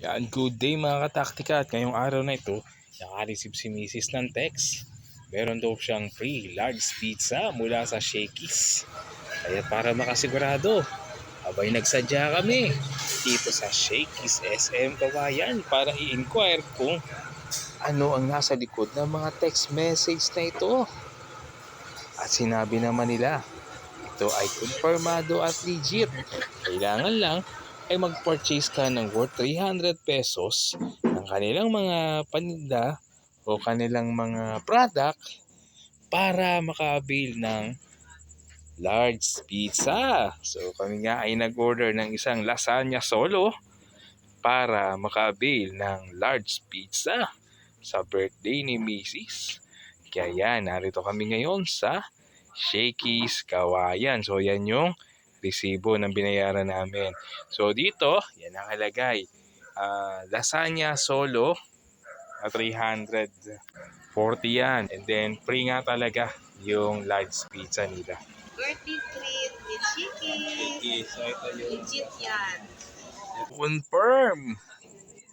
Yan, good day mga kataktika. At ngayong araw na ito, naka-receive si Mrs. ng text. Meron daw siyang free large pizza mula sa Shakey's. Kaya para makasigurado, abay nagsadya kami dito sa Shakey's SM Kawayan para i-inquire kung ano ang nasa likod ng mga text message na ito. At sinabi naman nila, ito ay konfirmado at legit. Kailangan lang ay mag-purchase ka ng worth 300 pesos ng kanilang mga paninda o kanilang mga product para maka-avail ng large pizza. So kami nga ay nag-order ng isang lasagna solo para maka-avail ng large pizza sa birthday ni Mrs. Kaya yan, narito kami ngayon sa Shakey's Kawayan. So yan yung resibo ng binayaran namin. So dito, yan nakalagay. Lasagna solo, 340 yan. And then free nga talaga yung large pizza nila. Birthday treat with Shakey's. So ito yung Legit yan. confirm.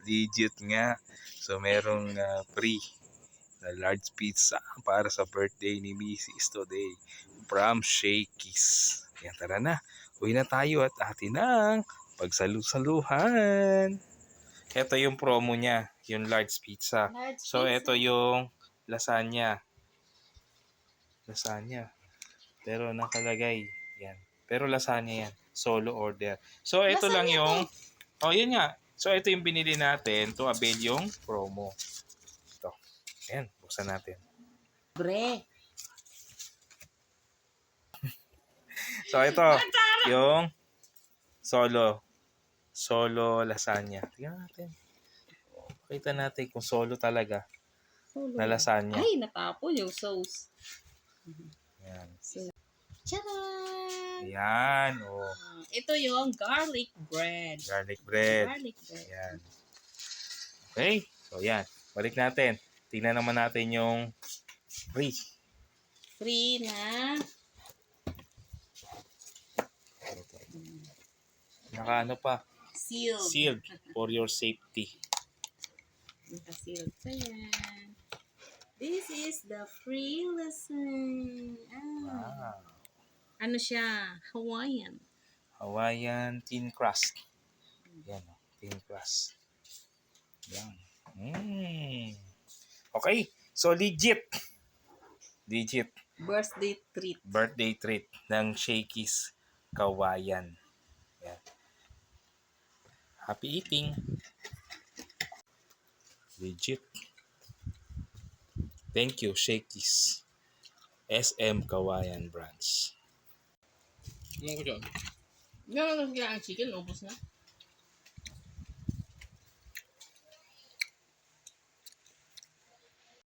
Legit nga. So merong free na large pizza para sa birthday ni Mrs. today from Shakey's. Yan, tara na. Uwi na tayo at atin ang pagsalu-saluhan. Ito yung promo niya, yung large pizza. So ito yung lasagna. Lasagna. Pero nakalagay yan. Pero lasagna yan. Solo order. So ito lasagna lang yung oh, yun nga. So ito yung binili natin to avail yung promo. Ito. Ayan, buksan natin. Bre. So ito, yung solo lasagna. Tingnan natin. Kita natin kung solo talaga na lasagna. Ay, natapon yung sauce. Ayan. Tcharan! Ayan. Oh. Ito yung garlic bread. Garlic bread. Garlic bread. Ayan. Okay. So yan. Balik natin. Tingnan naman natin yung free. Free na. Naka ano pa? Sealed. Sealed for your safety. Naka-sealed pa yan. This is the free lesson. Wow. Ano siya? Hawaiian. Hawaiian thin crust. Yan. Thin crust. Yan. Okay. So legit. Legit. Birthday treat. Birthday treat ng Shakey's Kawayan. Yan. Happy eating. Legit. Thank you, Shakey's SM Kawayan branch. Ano ko dyan? Gano'n ang chicken, ubos na.